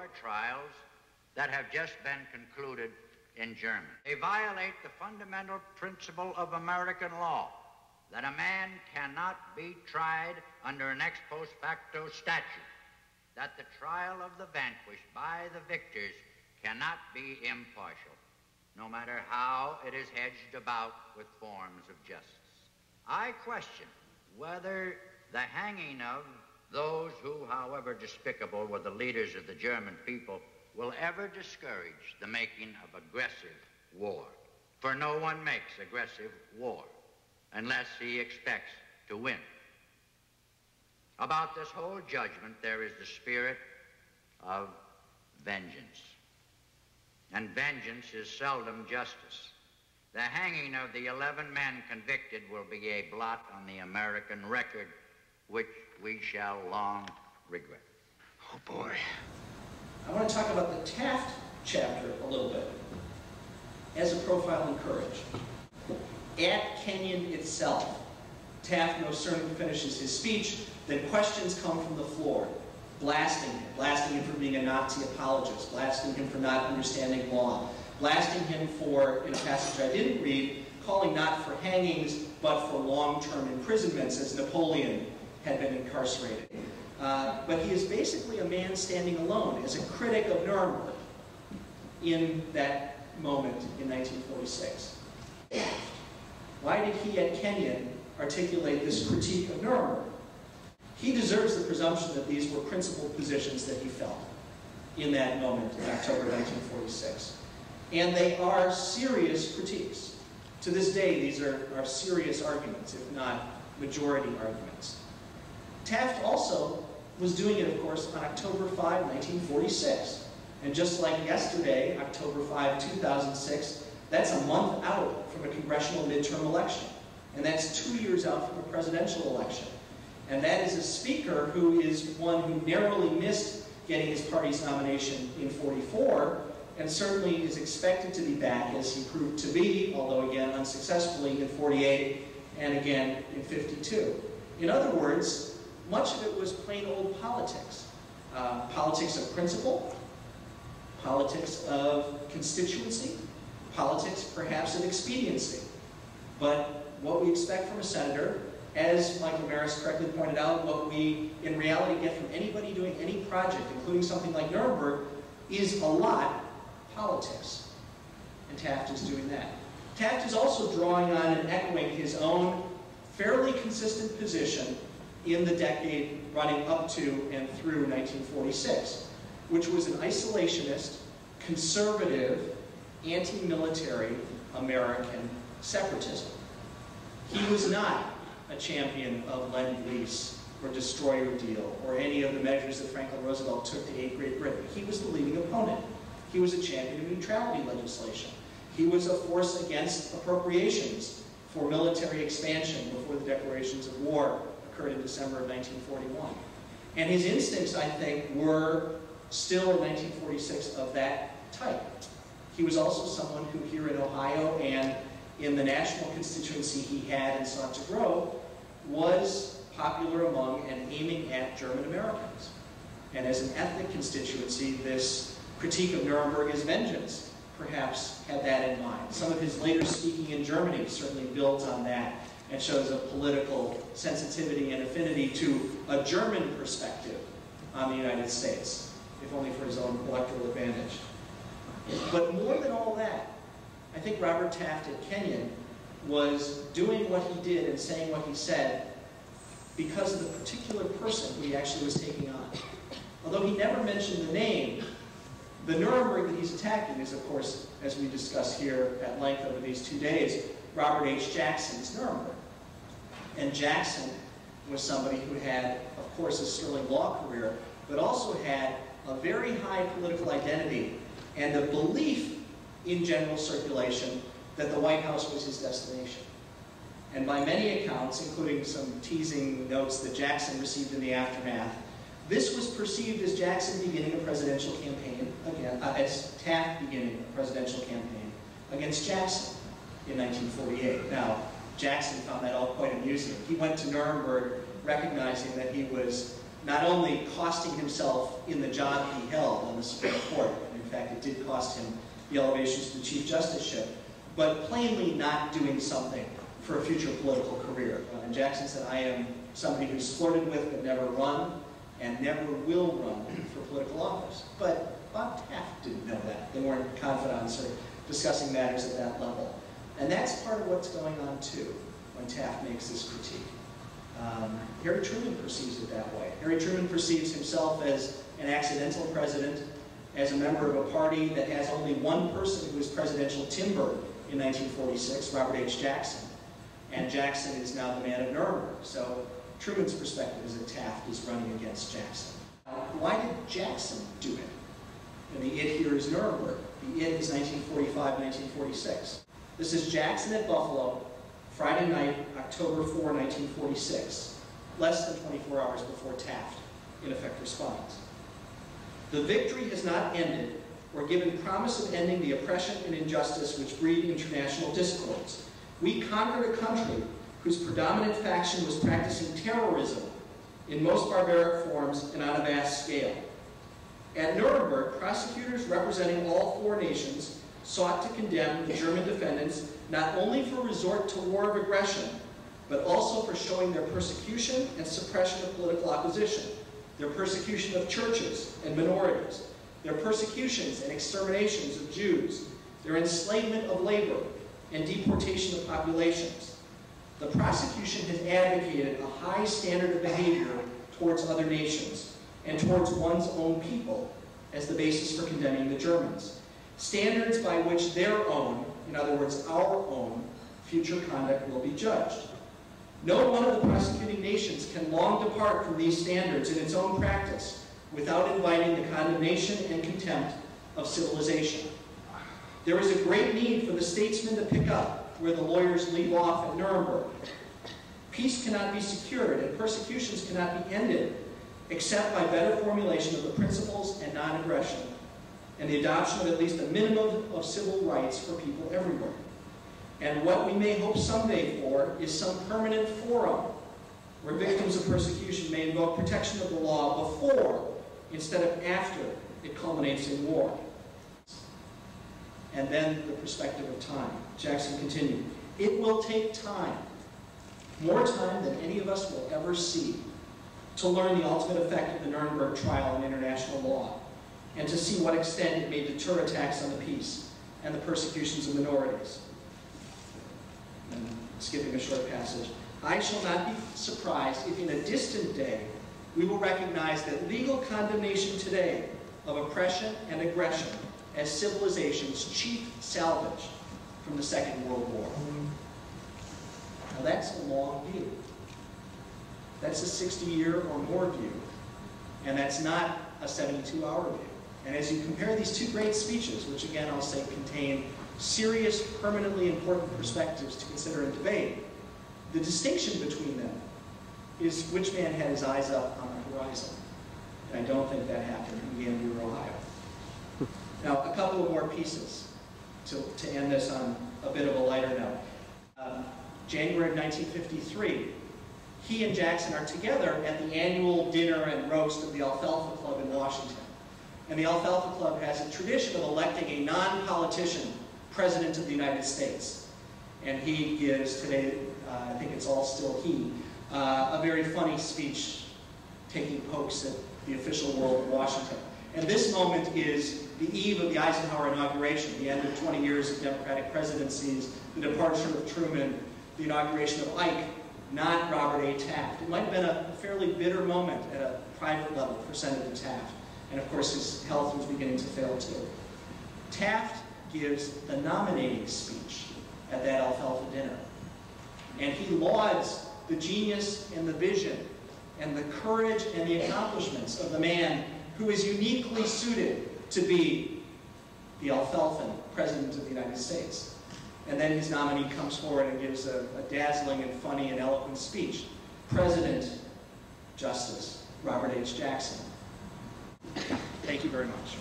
war trials that have just been concluded in Germany. They violate the fundamental principle of American law that a man cannot be tried under an ex post facto statute, that the trial of the vanquished by the victors cannot be impartial, no matter how it is hedged about with forms of justice. I question whether the hanging of those who, however despicable, were the leaders of the German people will ever discourage the making of aggressive war. For no one makes aggressive war unless he expects to win. About this whole judgment, there is the spirit of vengeance. And vengeance is seldom justice. The hanging of the 11 men convicted will be a blot on the American record, which we shall long regret. Oh, boy. I want to talk about the Taft chapter a little bit as a profile in courage. At Kenyon itself, Taft no sooner finishes his speech than questions come from the floor, blasting him for being a Nazi apologist, blasting him for not understanding law, blasting him for, in a passage I didn't read, calling not for hangings but for long-term imprisonments as Napoleon had been incarcerated. But he is basically a man standing alone as a critic of Nuremberg in that moment in 1946. Why did he at Kenyon articulate this critique of Nuremberg? He deserves the presumption that these were principled positions that he felt in that moment in October 1946. And they are serious critiques. To this day, these are serious arguments, if not majority arguments. Taft also was doing it, of course, on October 5, 1946. And just like yesterday, October 5, 2006, that's a month out from a congressional midterm election. And that's 2 years out from a presidential election. And that is a speaker who is one who narrowly missed getting his party's nomination in 44, and certainly is expected to be back, as he proved to be, although again unsuccessfully, in 48 and again in 52. In other words, much of it was plain old politics. Politics of principle, politics of constituency, politics perhaps of expediency. But what we expect from a senator, as Michael Maris correctly pointed out, what we in reality get from anybody doing any project, including something like Nuremberg, is a lot politics. And Taft is doing that. Taft is also drawing on and echoing his own fairly consistent position in the decade running up to and through 1946, which was an isolationist, conservative, anti-military American separatism. He was not a champion of Lend-Lease or destroyer deal or any of the measures that Franklin Roosevelt took to aid Great Britain. He was the leading opponent. He was a champion of neutrality legislation. He was a force against appropriations for military expansion before the declarations of war occurred in December of 1941. And his instincts, I think, were still in 1946 of that type. He was also someone who here in Ohio and in the national constituency he had and sought to grow was popular among and aiming at German Americans. And as an ethnic constituency, this critique of Nuremberg as vengeance perhaps had that in mind. Some of his later speaking in Germany certainly builds on that and shows a political sensitivity and affinity to a German perspective on the United States, if only for his own electoral advantage. But more than all that, I think Robert Taft at Kenyon was doing what he did and saying what he said because of the particular person who he actually was taking on. Although he never mentioned the name, the Nuremberg that he's attacking is, of course, as we discussed here at length over these 2 days, Robert H. Jackson's Nuremberg. And Jackson was somebody who had, of course, a sterling law career, but also had a very high political identity and a belief in general circulation that the White House was his destination. And by many accounts, including some teasing notes that Jackson received in the aftermath, this was perceived as Jackson beginning a presidential campaign, as Taft beginning a presidential campaign against Jackson in 1948. Now, Jackson found that all quite amusing. He went to Nuremberg recognizing that he was not only costing himself in the job he held on the Supreme Court, and in fact it did cost him the elevation to the Chief Justiceship, but plainly not doing something for a future political career. And Jackson said, I am somebody who's flirted with but never run, and never will run for political office. But Bob Taft didn't know that. They weren't confidants or discussing matters at that level. And that's part of what's going on, too, when Taft makes this critique. Harry Truman perceives it that way. Harry Truman perceives himself as an accidental president, as a member of a party that has only one person who is presidential timber in 1946, Robert H. Jackson. And Jackson is now the man of Nuremberg. So Truman's perspective is that Taft is running against Jackson. Why did Jackson do it? And the it here is Nuremberg. The it is 1945, 1946. This is Jackson at Buffalo, Friday night, October 4, 1946, less than 24 hours before Taft, in effect, responds. The victory has not ended or given promise of ending the oppression and injustice which breed international discords. We conquered a country whose predominant faction was practicing terrorism in most barbaric forms and on a vast scale. At Nuremberg, prosecutors representing all four nations sought to condemn the German defendants not only for resort to war of aggression, but also for showing their persecution and suppression of political opposition, their persecution of churches and minorities, their persecutions and exterminations of Jews, their enslavement of labor, and deportation of populations. The prosecution has advocated a high standard of behavior towards other nations and towards one's own people as the basis for condemning the Germans. Standards by which their own, in other words, our own, future conduct will be judged. No one of the prosecuting nations can long depart from these standards in its own practice without inviting the condemnation and contempt of civilization. There is a great need for the statesmen to pick up where the lawyers leave off at Nuremberg. Peace cannot be secured and persecutions cannot be ended except by better formulation of the principles and non-aggression and the adoption of at least a minimum of civil rights for people everywhere. And what we may hope someday for is some permanent forum where victims of persecution may invoke protection of the law before instead of after it culminates in war. And then the perspective of time. Jackson continued, it will take time, more time than any of us will ever see, to learn the ultimate effect of the Nuremberg trial in international law, and to see what extent it may deter attacks on the peace and the persecutions of minorities. And skipping a short passage, I shall not be surprised if in a distant day we will recognize that legal condemnation today of oppression and aggression as civilization's chief salvage from the Second World War. Now that's a long view. That's a 60-year or more view. And that's not a 72-hour view. And as you compare these two great speeches, which again I'll say contain serious, permanently important perspectives to consider and debate, the distinction between them is which man had his eyes up on the horizon. And I don't think that happened in Gambier, Ohio. Now, a couple of more pieces to end this on a bit of a lighter note. January of 1953, he and Jackson are together at the annual dinner and roast of the Alfalfa Club in Washington. And the Alfalfa Club has a tradition of electing a non-politician president of the United States. And he gives today, I think it's all still he, a very funny speech taking pokes at the official world of Washington. And this moment is the eve of the Eisenhower inauguration, the end of 20 years of Democratic presidencies, the departure of Truman, the inauguration of Ike, not Robert A. Taft. It might have been a fairly bitter moment at a private level for Senator Taft. And of course, his health was beginning to fail too. Taft gives the nominating speech at that Alfalfa dinner. And he lauds the genius and the vision and the courage and the accomplishments of the man who is uniquely suited to be the Alfalfan President of the United States. And then his nominee comes forward and gives a dazzling and funny and eloquent speech. President Justice Robert H. Jackson. Thank you very much.